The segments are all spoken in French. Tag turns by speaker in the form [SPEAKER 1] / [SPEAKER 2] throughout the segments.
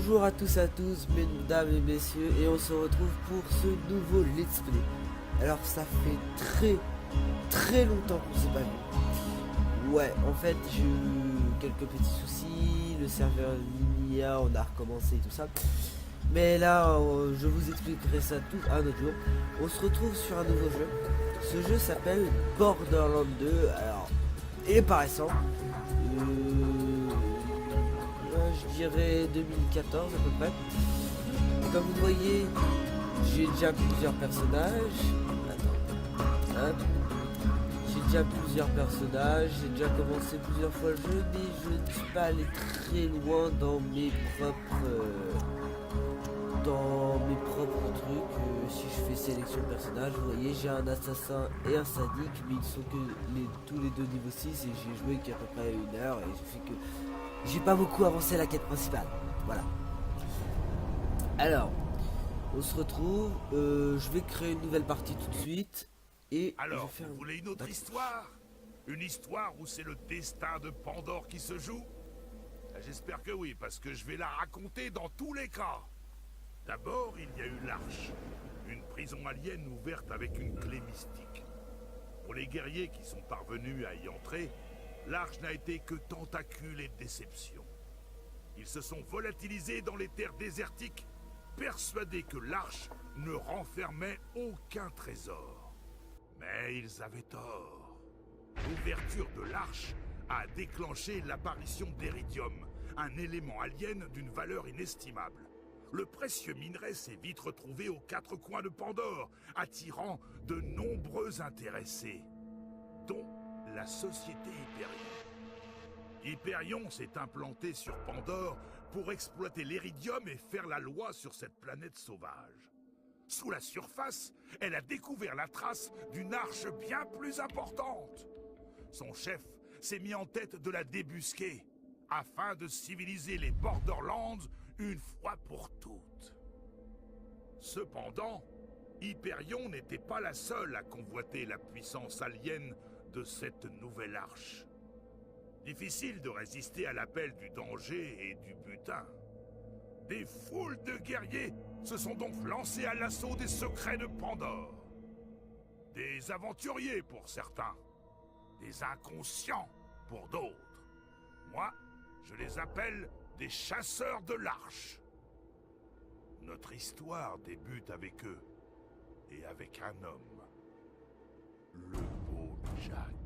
[SPEAKER 1] Bonjour à tous, mesdames et messieurs, et on se retrouve pour ce nouveau Let's Play. Alors ça fait très longtemps qu'on s'est pas vu. Ouais, en fait j'ai eu quelques petits soucis, le serveur Linia, on a recommencé et tout ça. Mais là, je vous expliquerai ça tout un autre jour. On se retrouve sur un nouveau jeu. Ce jeu s'appelle Borderlands 2. Alors, il est pas récent. Je dirais 2014 à peu près. Et comme vous voyez, j'ai déjà plusieurs personnages. Attends. Hop. J'ai déjà plusieurs personnages. J'ai déjà commencé plusieurs fois le jeu, mais je ne suis pas allé très loin dans mes propres trucs. Si je fais sélection de personnages, vous voyez, j'ai un assassin et un sadique, mais ils sont que tous les deux niveau 6 et j'ai joué qu'à peu près 1 heure et j'ai fait que j'ai pas beaucoup avancé la quête principale. Voilà. Alors, on se retrouve. Je vais créer une nouvelle partie tout de suite. Et je vais
[SPEAKER 2] Alors,
[SPEAKER 1] faire
[SPEAKER 2] vous voulez une autre histoire? Une histoire où c'est le destin de Pandore qui se joue? J'espère que oui, parce que je vais la raconter dans tous les cas. D'abord, il y a eu l'Arche, une prison alien ouverte avec une clé mystique. Pour les guerriers qui sont parvenus à y entrer, l'Arche n'a été que tentacules et déception. Ils se sont volatilisés dans les terres désertiques, persuadés que l'Arche ne renfermait aucun trésor. Mais ils avaient tort. L'ouverture de l'Arche a déclenché l'apparition d'Eridium, un élément alien d'une valeur inestimable. Le précieux minerai s'est vite retrouvé aux quatre coins de Pandore, attirant de nombreux intéressés, dont la société Hyperion. Hyperion s'est implanté sur Pandore pour exploiter l'Eridium et faire la loi sur cette planète sauvage. Sous la surface, elle a découvert la trace d'une arche bien plus importante. Son chef s'est mis en tête de la débusquer, afin de civiliser les Borderlands une fois pour toutes. Cependant, Hyperion n'était pas la seule à convoiter la puissance alien de cette nouvelle arche. Difficile de résister à l'appel du danger et du butin. Des foules de guerriers se sont donc lancés à l'assaut des secrets de Pandore. Des aventuriers pour certains, des inconscients pour d'autres. Moi, je les appelle des chasseurs de l'Arche. Notre histoire débute avec eux, et avec un homme, le beau Jack.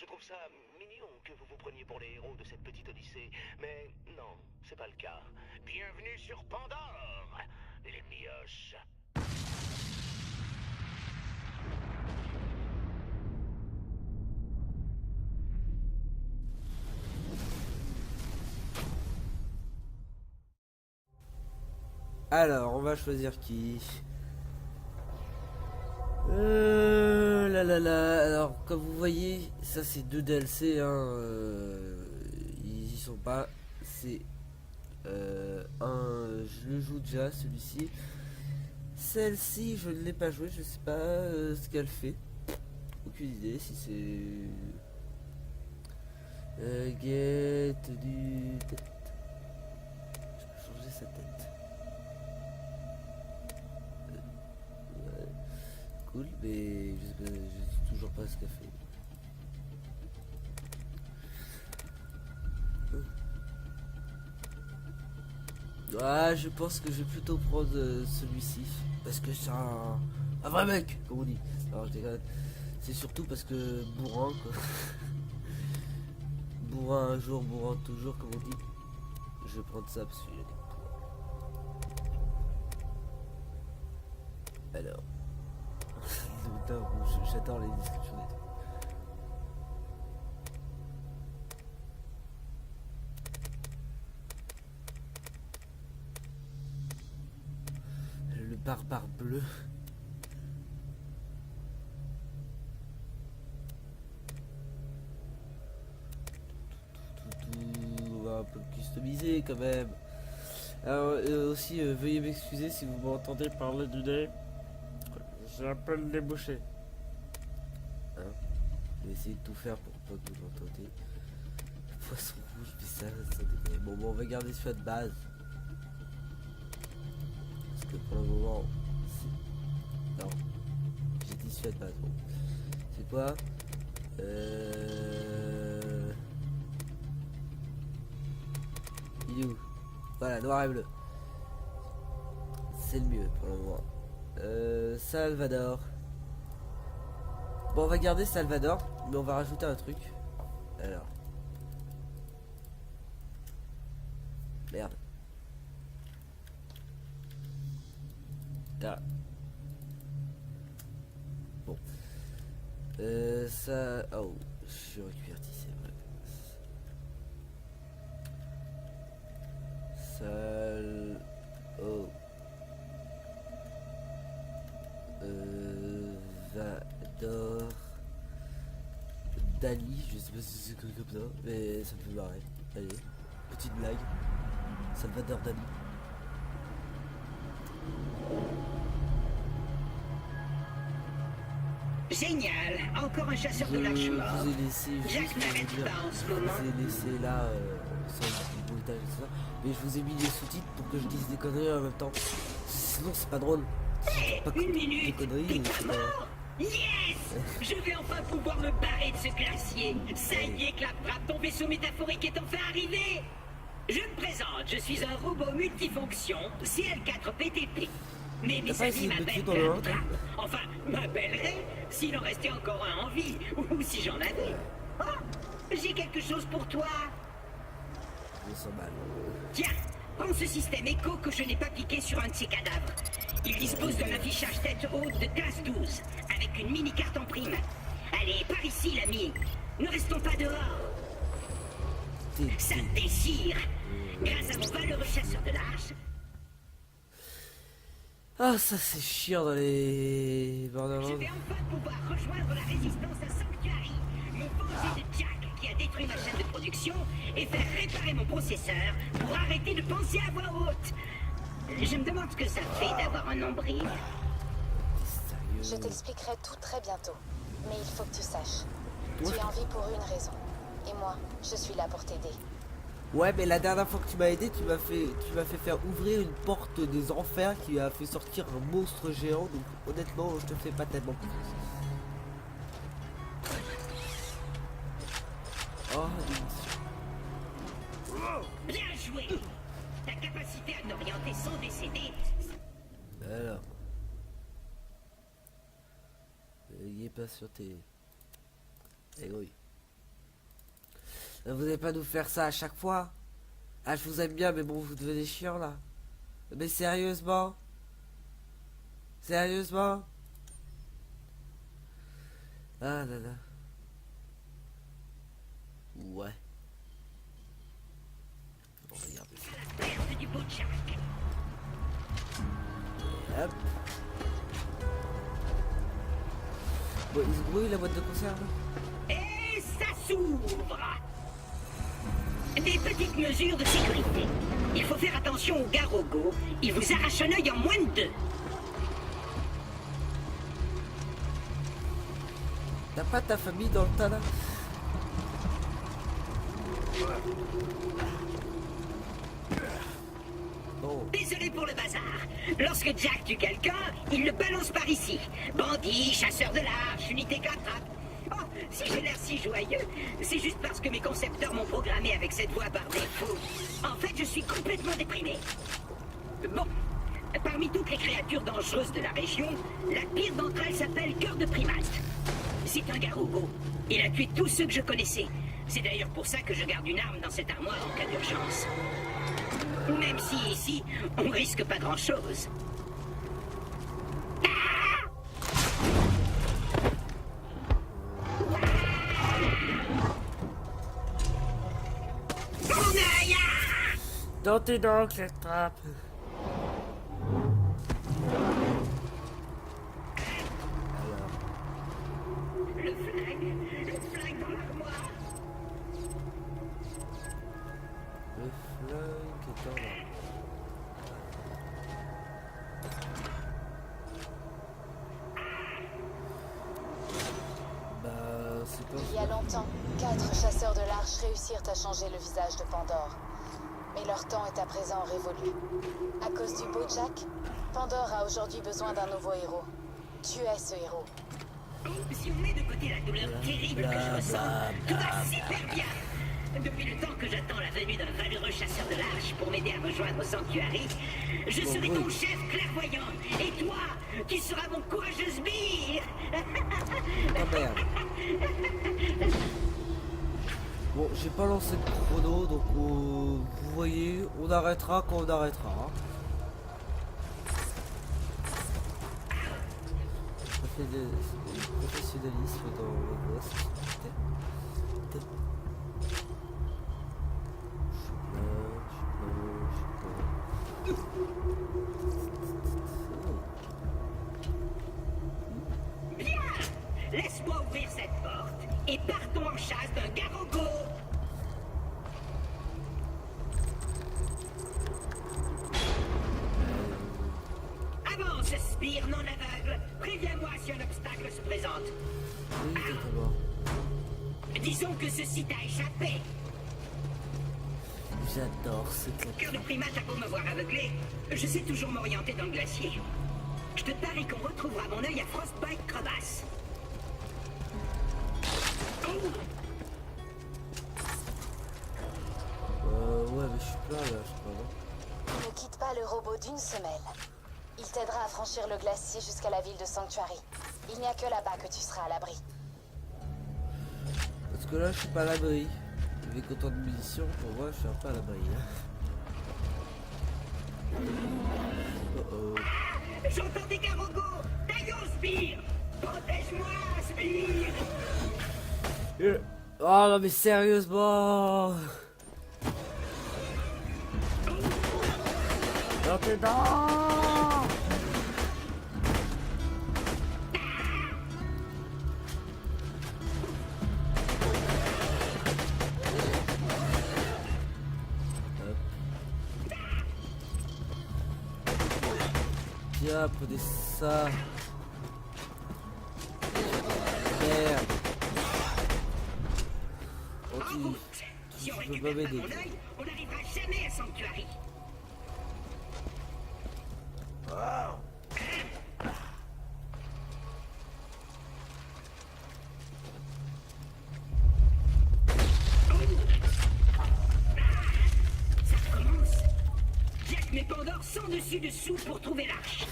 [SPEAKER 3] Je trouve ça mignon que vous vous preniez pour les héros de cette petite odyssée, mais non, c'est pas le cas. Bienvenue sur Pandore, les mioches.
[SPEAKER 1] Alors, on va choisir qui. Alors, comme vous voyez, ça c'est 2 DLC, hein. Ils y sont pas. C'est je le joue déjà, celui-ci. Celle-ci, je ne l'ai pas joué, je sais pas ce qu'elle fait. Aucune idée si c'est. Get du. Tête. Je peux changer sa tête. Ouais. Cool, mais je sais toujours pas ce qu'elle fait. Ah, je pense que je vais plutôt prendre celui-ci. Parce que c'est un vrai mec, comme on dit. Alors je déconne. C'est surtout parce que bourrin, quoi. Bourrin un jour, bourrin toujours, comme on dit. Je vais prendre ça parce qu'il y a des poids. Alors. J'adore les descriptions des trucs. Le barbare bleu. On va un peu le customiser quand même. Alors aussi veuillez m'excuser si vous m'entendez parler du nez. J'ai un peu le nez bouché. Hein, je vais essayer de tout faire pour pas que vous l'entendiez. Poisson rouge, mais ça déconne. Bon, on va garder celui de base. Parce que pour le moment, c'est... Non. J'ai dit celui de base. Bon. C'est quoi Il est où? Voilà, noir et bleu. C'est le mieux pour le moment. Salvador. Bon, on va garder Salvador, mais on va rajouter un truc. Alors. Merde. Ah. Bon. Ça... Oh, je suis recuverti, c'est vrai. Oh. Vador Dali, je sais pas si c'est comme ça, mais ça me fait marrer. Allez, petite blague. Salvador Dali.
[SPEAKER 4] Génial, encore un chasseur de lâche mort.
[SPEAKER 1] Je vous ai laissé
[SPEAKER 4] Jacques n'arrête pas en ce
[SPEAKER 1] je
[SPEAKER 4] moment.
[SPEAKER 1] vous ai laissé là sans du bruitage et tout ça, mais je vous ai mis les sous-titres pour que je dise des conneries en même temps. Sinon c'est pas drôle.
[SPEAKER 4] Hé,
[SPEAKER 1] Pas
[SPEAKER 4] une
[SPEAKER 1] des
[SPEAKER 4] minute,
[SPEAKER 1] conneries.
[SPEAKER 4] t'es pas mort? Yes! Je vais enfin pouvoir me barrer de ce glacier. Ça y est, Claptrap, ton vaisseau métaphorique est enfin arrivé. Je me présente, je suis un robot multifonction CL4PTP. Mais mes
[SPEAKER 1] T'as pas
[SPEAKER 4] amis
[SPEAKER 1] essayé de me tuer
[SPEAKER 4] m'appellent
[SPEAKER 1] dans le vent,
[SPEAKER 4] Claptrap. Enfin, m'appelleraient s'il en restait encore un en vie, ou si j'en avais. Oh, j'ai quelque chose pour toi.
[SPEAKER 1] 200 balles.
[SPEAKER 4] Tiens, prends ce système écho que je n'ai pas piqué sur un de ces cadavres. Il dispose d'un affichage tête haute de classe 12, avec une mini-carte en prime. Allez, par ici, l'ami. Ne restons pas dehors. Ça déchire. Grâce à mon valeureux chasseur de lâche.
[SPEAKER 1] Ah, ça c'est chiant dans les
[SPEAKER 4] Je
[SPEAKER 1] Borderlands.
[SPEAKER 4] vais enfin pouvoir rejoindre la résistance à Sanctuary, me venger de Jack qui a détruit ma chaîne de production et faire réparer mon processeur pour arrêter de penser à voix haute. Je me demande ce que ça fait d'avoir un nombril.
[SPEAKER 5] Je t'expliquerai tout très bientôt. Mais il faut que tu saches.
[SPEAKER 1] Ouais.
[SPEAKER 5] Tu es en vie pour une raison. Et moi, je suis là pour t'aider.
[SPEAKER 1] Ouais, mais la dernière fois que tu m'as aidé, tu m'as fait faire ouvrir une porte des enfers qui a fait sortir un monstre géant. Donc honnêtement, je te fais pas tellement confiance. Oh,
[SPEAKER 4] Bien joué. Ta capacité à t'orienter sans décéder.
[SPEAKER 1] alors. Il est pas sur tes. Eh oui. Vous n'allez pas nous faire ça à chaque fois. Ah, je vous aime bien, mais bon, vous devenez chiant là. Mais sérieusement? Sérieusement? Ah là là. Ouais. Bon, regardez ça.
[SPEAKER 4] Perte du Bojack.
[SPEAKER 1] Hop. Bon, il se brouille la boîte de conserve.
[SPEAKER 4] Et ça s'ouvre. Des petites mesures de sécurité. Il faut faire attention aux garogos. Ils vous arrachent un œil en moins de 2.
[SPEAKER 1] T'as pas ta famille dans le tas là? Bon.
[SPEAKER 4] Désolé pour le bazar. Lorsque Jack tue quelqu'un, il le balance par ici. Bandit, chasseur de l'arche, unité qu'attrape. Oh, si j'ai l'air si joyeux, c'est juste parce que mes concepteurs m'ont programmé avec cette voix par défaut. En fait, je suis complètement déprimé. Bon, parmi toutes les créatures dangereuses de la région, la pire d'entre elles s'appelle Cœur de Primate. C'est un garogo. Il a tué tous ceux que je connaissais. C'est d'ailleurs pour ça que je garde une arme dans cette armoire en cas d'urgence. Même si ici, on risque pas grand-chose. Mon œil!
[SPEAKER 1] Dans tes dents, cette trappe.
[SPEAKER 4] Le flingue dans l'armoire.
[SPEAKER 1] Le flingue est dans la... Bah, c'est pas...
[SPEAKER 5] Il y a longtemps, 4 chasseurs de l'arche réussirent à changer le visage de Pandore. Mais leur temps est à présent révolu. À cause du Bojack, Pandore a aujourd'hui besoin d'un nouveau héros. Tu es ce héros.
[SPEAKER 4] Si on met de côté la douleur terrible que je ressens, tout va super bien. Depuis le temps que j'attends la venue d'un valeureux chasseur de l'arche pour m'aider à rejoindre Sanctuary, je serai ton chef clairvoyant. Et toi, tu seras mon courageux sbire.
[SPEAKER 1] Oh merde. Bon, j'ai pas lancé de chrono, donc vous voyez, on arrêtera quand on arrêtera. Hein. Ça fait du professionnalisme dans la voix,
[SPEAKER 4] Bien. Laisse-moi ouvrir cette porte et partons en chasse d'un garogo. Avance, Spire non aveugle. Préviens-moi si un obstacle se présente.
[SPEAKER 1] Oui, exactement.
[SPEAKER 4] Disons que ceci t'a échappé.
[SPEAKER 1] J'adore ce clap.
[SPEAKER 4] Cœur de Primate a beau me voir aveuglé, je sais toujours m'orienter dans le glacier. Je te parie qu'on retrouvera mon œil à Frostbite Crevasse.
[SPEAKER 1] Ouais, mais je suis plein là, je crois. Non
[SPEAKER 5] Ne quitte pas le robot d'une semelle. Il t'aidera à franchir le glacier jusqu'à la ville de Sanctuary. Il n'y a que là-bas que tu seras à l'abri.
[SPEAKER 1] Parce que là, je suis pas à l'abri. Avec autant de munitions, pour moi, je suis un peu à l'abri. Hein. Oh oh.
[SPEAKER 4] J'entends des garogos. Taillons, Spire. Protège-moi, Spire.
[SPEAKER 1] Oh non, mais sérieusement. Dans tes dents. Tiens, prenez ça. Merde. Oh,
[SPEAKER 4] En route. Si on
[SPEAKER 1] tu peux
[SPEAKER 4] récupère
[SPEAKER 1] pas
[SPEAKER 4] pas
[SPEAKER 1] m'aider.
[SPEAKER 4] mon œil, on n'arrivera jamais à Sanctuary. Ça recommence. Jack met Pandore sans dessus-dessous pour trouver l'arche.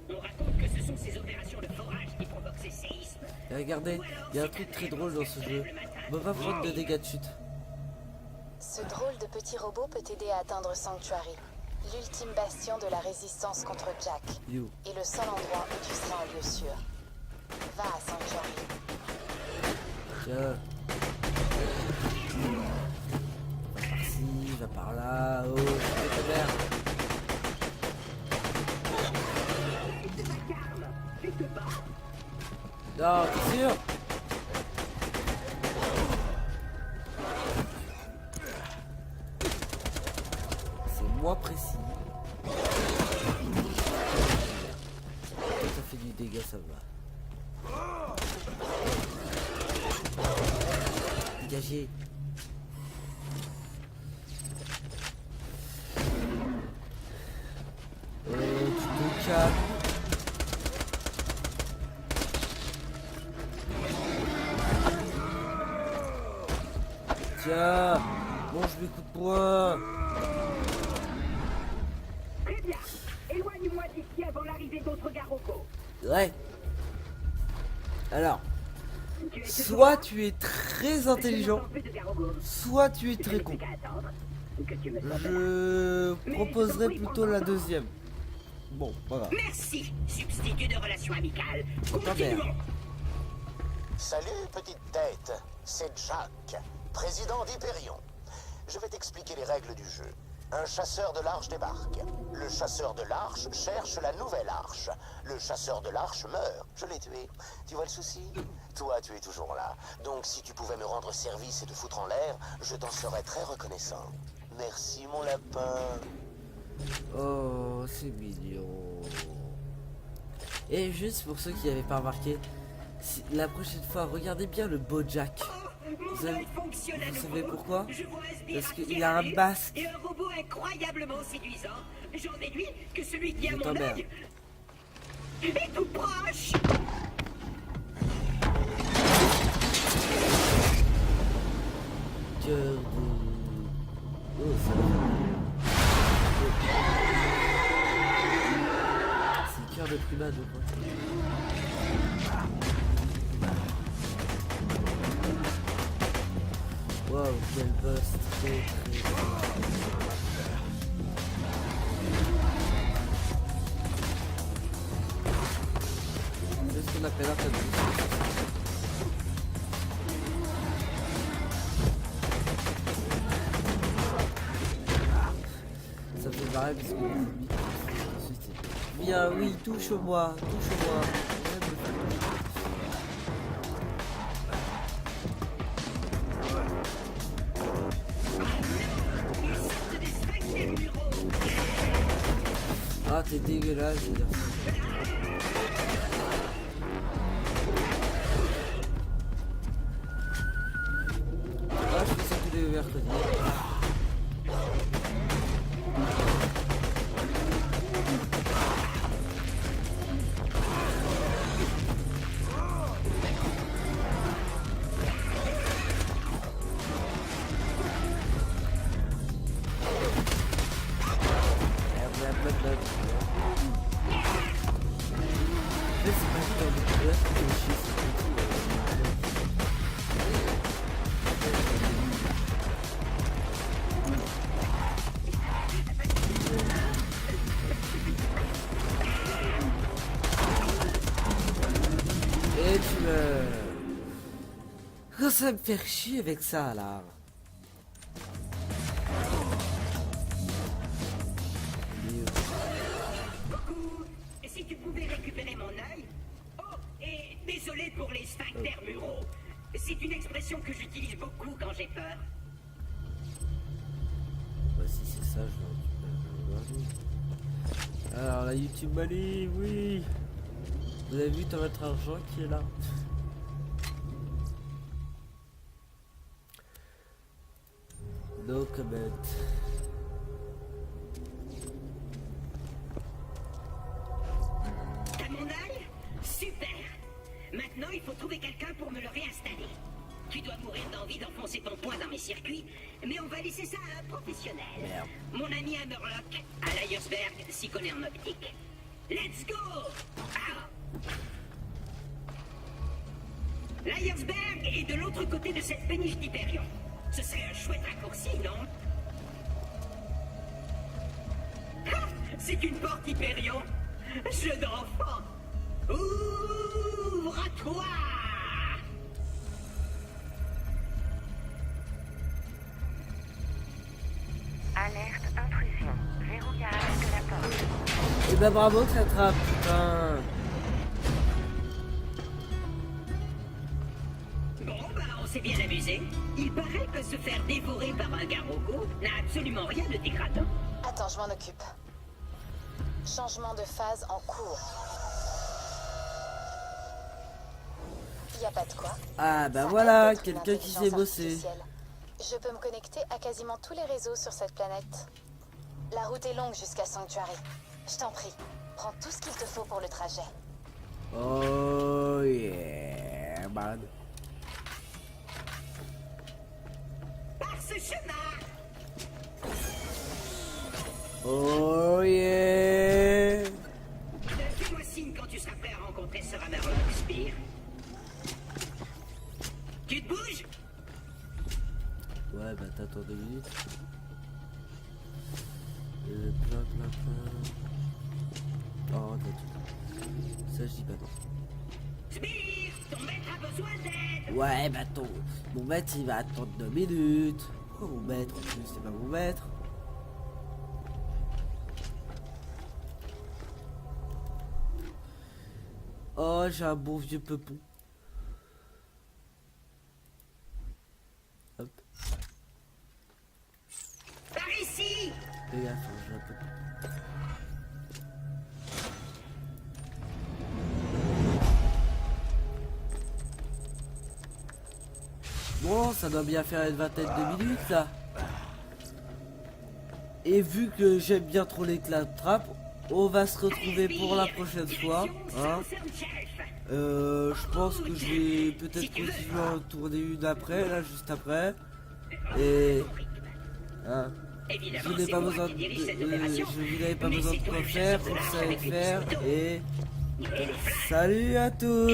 [SPEAKER 4] On raconte que ce sont ces opérations de forage qui provoquent ces séismes.
[SPEAKER 1] Et regardez, il y a un truc très drôle dans ce jeu. On va pas prendre de dégâts de chute.
[SPEAKER 5] Ce drôle de petit robot peut t'aider à atteindre Sanctuary, l'ultime bastion de la résistance contre Jack,
[SPEAKER 1] You.
[SPEAKER 5] et le seul endroit où tu seras en lieu sûr. Va à Sanctuary.
[SPEAKER 1] Tiens. Va par-ci, va par là. Oh, c'est ta merde. Non, t'es sûr? C'est moi précis. Ça fait du dégât, ça va. Dégagez. Tu te calmes. Tiens, mange mes coups de poing.
[SPEAKER 4] Très bien. Éloigne-moi d'ici avant l'arrivée d'autres gars robots.
[SPEAKER 1] Ouais. Alors,
[SPEAKER 4] Tu es
[SPEAKER 1] soit tu es très intelligent,
[SPEAKER 4] plus de gars robots.
[SPEAKER 1] soit tu es
[SPEAKER 4] Je
[SPEAKER 1] très
[SPEAKER 4] n'ai
[SPEAKER 1] con.
[SPEAKER 4] plus qu'à attendre que tu me sortes.
[SPEAKER 1] Je proposerais plutôt la deuxième. Bon, voilà.
[SPEAKER 4] Merci, substitut de relations amicales.
[SPEAKER 1] Ta mère.
[SPEAKER 4] Continuons.
[SPEAKER 6] Salut, petite tête. C'est Jack, président d'Hyperion. Je vais t'expliquer les règles du jeu. Un chasseur de l'arche débarque. Le chasseur de l'arche cherche la nouvelle arche. Le chasseur de l'arche meurt. Je l'ai tué. Tu vois le souci? Toi, tu es toujours là. Donc, si tu pouvais me rendre service et te foutre en l'air, je t'en serais très reconnaissant. Merci, mon lapin.
[SPEAKER 1] Oh, c'est mignon. Et juste pour ceux qui n'avaient pas remarqué, la prochaine fois, regardez bien le beau Jack. Vous savez pourquoi? Parce qu'il a un masque.
[SPEAKER 4] Et un robot incroyablement séduisant. J'en déduis que celui qui a
[SPEAKER 1] Je
[SPEAKER 4] mon
[SPEAKER 1] t'emmerde.
[SPEAKER 4] œil est tout proche.
[SPEAKER 1] Cœur de... Oh, ça va. C'est le cœur de primade ou quoi? Waouh, quel boss très c'est ce qu'on appelle un tabou. Ça me fait marrer parce que ensuite c'est... Viens, oui, touche-moi, touche-moi. Ah, t'es dégueulasse, je veux dire. Ah, je fais ça tous les mercredis. Et tu me... Oh, ça me fait chier avec ça là.
[SPEAKER 4] Coucou. Si tu pouvais récupérer mon œil. Oh, et désolé pour les sphincters muraux. C'est une expression que j'utilise beaucoup quand j'ai peur.
[SPEAKER 1] Bah si c'est ça, je vais regarder. Alors la YouTube Money, oui. Vous avez vu votre argent qui est là. No comment.
[SPEAKER 4] T'as mon œil? Super. Maintenant, il faut trouver quelqu'un pour me le réinstaller. Tu dois mourir d'envie d'enfoncer ton poing dans mes circuits, mais on va laisser ça à un professionnel.
[SPEAKER 1] Merde.
[SPEAKER 4] Mon ami Hammerlock, à Lyersberg, s'y connaît en optique. Let's go! Ah. Lyersberg est de l'autre côté de cette péniche d'Hyperion. Ce serait un chouette raccourci, non? Ah, c'est une porte Hyperion. Jeu d'enfant. Ouvre-toi!
[SPEAKER 7] Alerte intrusion. Verrouillage de la porte.
[SPEAKER 1] Et bah bravo que ça attrape, putain.
[SPEAKER 4] Bon, bah, on s'est bien amusé. Il paraît que se faire dévorer par un garrogo n'a absolument rien de dégradant.
[SPEAKER 5] Attends, je m'en occupe. Changement de phase en cours. Y a pas de quoi.
[SPEAKER 1] Ah bah
[SPEAKER 5] Ça
[SPEAKER 1] voilà,
[SPEAKER 5] aide d'être une
[SPEAKER 1] quelqu'un qui sait
[SPEAKER 5] intelligence
[SPEAKER 1] bosser.
[SPEAKER 5] artificielle. Je peux me connecter à quasiment tous les réseaux sur cette planète. La route est longue jusqu'à Sanctuary. Je t'en prie, prends tout ce qu'il te faut pour le trajet.
[SPEAKER 1] Oh yeah, man.
[SPEAKER 4] Par ce chemin!
[SPEAKER 1] Oh yeah.
[SPEAKER 4] Fais-moi signe quand tu seras prêt à rencontrer Sir Amarok Spear. Tu te bouges?
[SPEAKER 1] Ouais bah t'attends 2 minutes. Oh t'as ça je dis pas non.
[SPEAKER 4] Spear, ton maître a besoin d'aide!
[SPEAKER 1] Ouais bah mon maître il va attendre 2 minutes. Oh mon maître en plus c'est pas mon maître. Oh j'ai un bon vieux peupon. Hop.
[SPEAKER 4] Par ici!
[SPEAKER 1] Fais gaffe, hein, j'ai un peupon. Bon, ça doit bien faire une vingtaine de minutes là. Et vu que j'aime bien trop les claptraps, on va se retrouver pour la prochaine fois. Hein. Je pense que je vais peut-être continuer à en tourner une après, là juste après. Et hein, vous n'avez pas besoin de, vous n'avez pas besoin de quoi faire, vous savez faire. Et salut à tous.